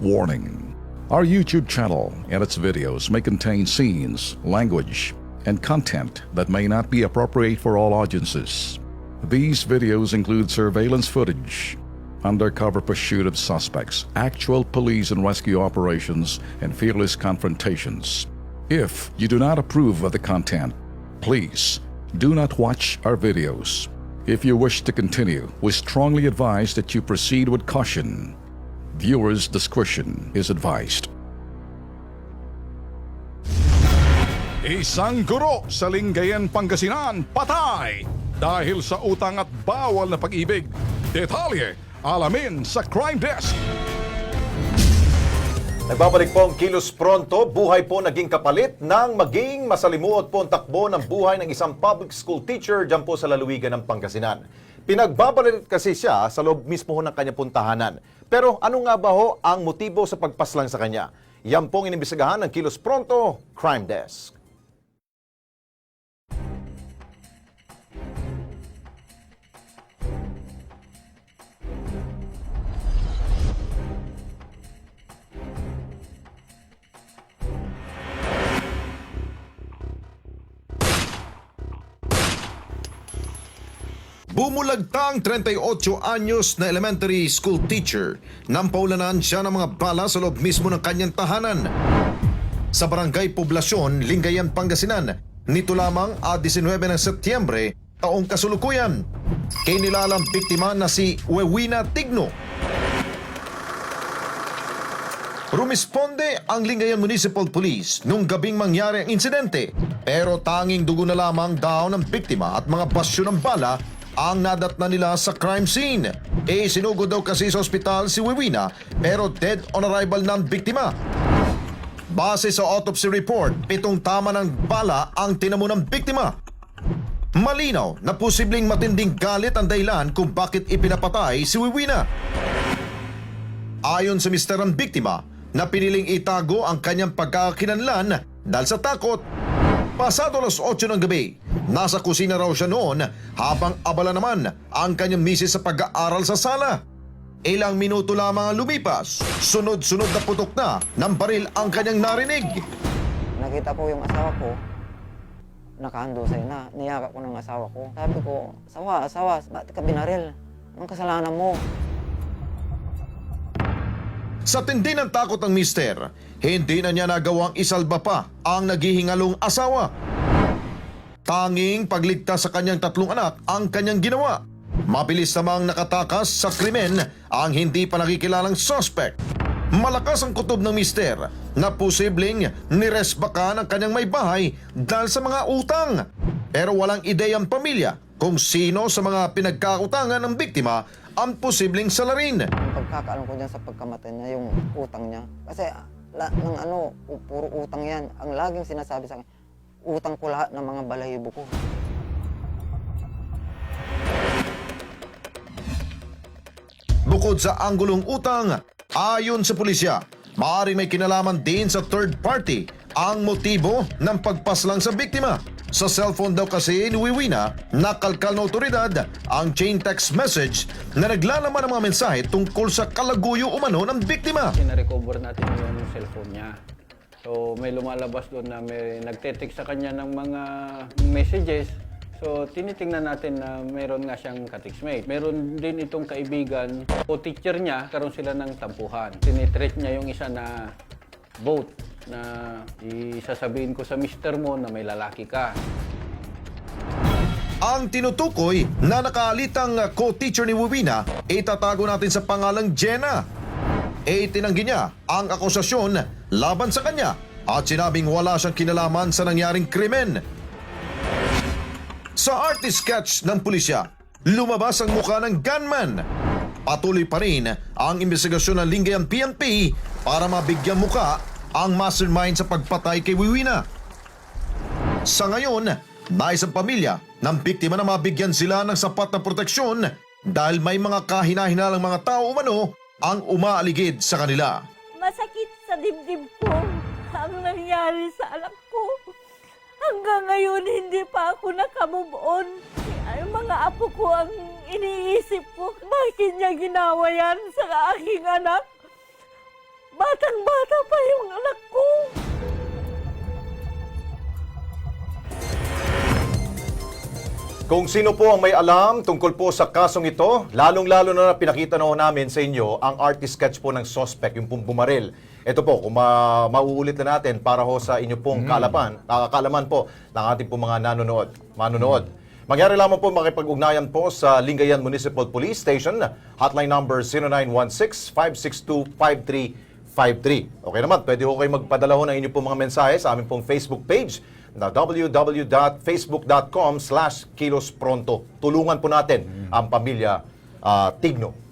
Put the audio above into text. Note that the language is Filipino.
Warning: our YouTube channel and its videos may contain scenes, language, and content that may not be appropriate for all audiences. These videos include surveillance footage, undercover pursuit of suspects, actual police and rescue operations, and fearless confrontations. If you do not approve of the content, please do not watch our videos. If you wish to continue, we strongly advise that you proceed with caution. Viewers' discretion is advised. Isang guro sa Lingayen, Pangasinan, patay dahil sa utang at bawal na pag-ibig. Detalye, alamin sa Crime Desk. Nagbabalik po ang Kilos Pronto. Buhay po naging kapalit ng maging masalimuot po ang takbo ng buhay ng isang public school teacher dyan po sa lalawigan ng Pangasinan. Pinagbabalik kasi siya sa loob mismo ho ng kanyang puntahanan. Pero ano nga ba ho ang motibo sa pagpaslang sa kanya? Yan pong inimbestigahan ng Kilos Pronto Crime Desk. Bumulagtang 38 anyos na elementary school teacher nang paulanan siya ng mga bala sa loob mismo ng kanyang tahanan. Sa barangay Poblasyon, Lingayen, Pangasinan, nito lamang 19 ng Setyembre, taong kasulukuyan. Kinilalang biktima na si Wewina Tigno. Rumisponde ang Lingayen Municipal Police nung gabing mangyari ang insidente, pero tanging dugo na lamang daw ng biktima at mga basyo ng bala ang nadatna nila sa crime scene. Sinugod daw kasi sa ospital si Wewina pero dead on arrival ng biktima. Base sa autopsy report, 7 tama ng bala ang tinamo ng biktima. Malinaw na posibleng matinding galit ang dahilan kung bakit ipinapatay si Wewina. Ayon sa mister ng biktima, na piniling itago ang kanyang pagkakakinanlan dahil sa takot. Pasado alas 8 ng gabi, nasa kusina raw siya noon habang abala naman ang kanyang misis sa pag-aaral sa sala. Ilang minuto lamang ang lumipas, sunod-sunod na putok na ng baril ang kanyang narinig. Nakita ko yung asawa ko, nakahandusay na, niyakap ko ng asawa ko. Sabi ko, asawa, bakit ka binaril? Anong kasalanan mo? Sa tindi ng takot ng mister, hindi na niya nagawang isalba pa ang naghihingalong asawa. Tanging pagligtas sa kanyang 3 anak ang kanyang ginawa. Mabilis namang nakatakas sa krimen ang hindi pa nakikilalang suspect. Malakas ang kutob ng mister na posibleng niresbaka ng kanyang may bahay dahil sa mga utang. Pero walang ideyang pamilya kung sino sa mga pinagkautangan ng biktima ang posibleng salarin. Ang pagkakaalam ko dyan sa pagkamatay niya, yung utang niya. Kasi puro utang yan. Ang laging sinasabi sa akin, utang ko lahat ng mga balahibo ko. Bukod sa anggulong utang, ayon sa pulisya, maaaring may kinalaman din sa third party ang motibo ng pagpaslang sa biktima. Sa cellphone daw kasi ni Wewina, nakalkal na otoridad ang chain text message na naglalaman ng mga mensahe tungkol sa kalaguyo umano ng biktima. Sinarecover natin yung cellphone niya. So may lumalabas doon na may nagte-text sa kanya ng mga messages. So tinitingnan natin na meron nga siyang ka-textmate. Meron din itong kaibigan o teacher niya, karoon sila ng tampuhan. Tinitreat niya yung isa na boat na isasabihin ko sa mister mo na may lalaki ka. Ang tinutukoy na nakalitang co-teacher ni Wewina, itatago natin sa pangalang Jenna. Itinanggi niya ang akusasyon laban sa kanya at sinabing wala siyang kinalaman sa nangyaring krimen. Sa artist sketch ng pulisya, lumabas ang mukha ng gunman. Patuloy pa rin ang investigasyon ng Lingayen PNP para mabigyang muka ang mastermind sa pagpatay kay Wewina. Sa ngayon, nais ang pamilya ng biktima na mabigyan sila ng sapat na proteksyon dahil may mga kahinahinalang mga tao umano ang umaaligid sa kanila. Masakit sa dibdib ko ang nangyari sa anak ko. Hanggang ngayon, hindi pa ako nakamove on. Ay, mga apo ko ang iniisip ko. Bakit niya ginawa yan sa aking anak? Batang-bata pa yung anak ko. Kung sino po ang may alam tungkol po sa kasong ito, lalong-lalo na pinakita na ho namin sa inyo ang artist sketch po ng suspect, yung pong bumaril. Ito po, kung mauulit na natin para ho sa inyo pong kaalaman po ng ating pong mga manonood. Mangyari lamang po makipag-ugnayan po sa Lingayen Municipal Police Station, hotline number 0916-562-5353. Okay naman, pwede ho kayo magpadala ho ng inyo pong mga mensahe sa aming pong Facebook page na www.facebook.com/kilospronto. Tulungan po natin ang pamilya Tigno.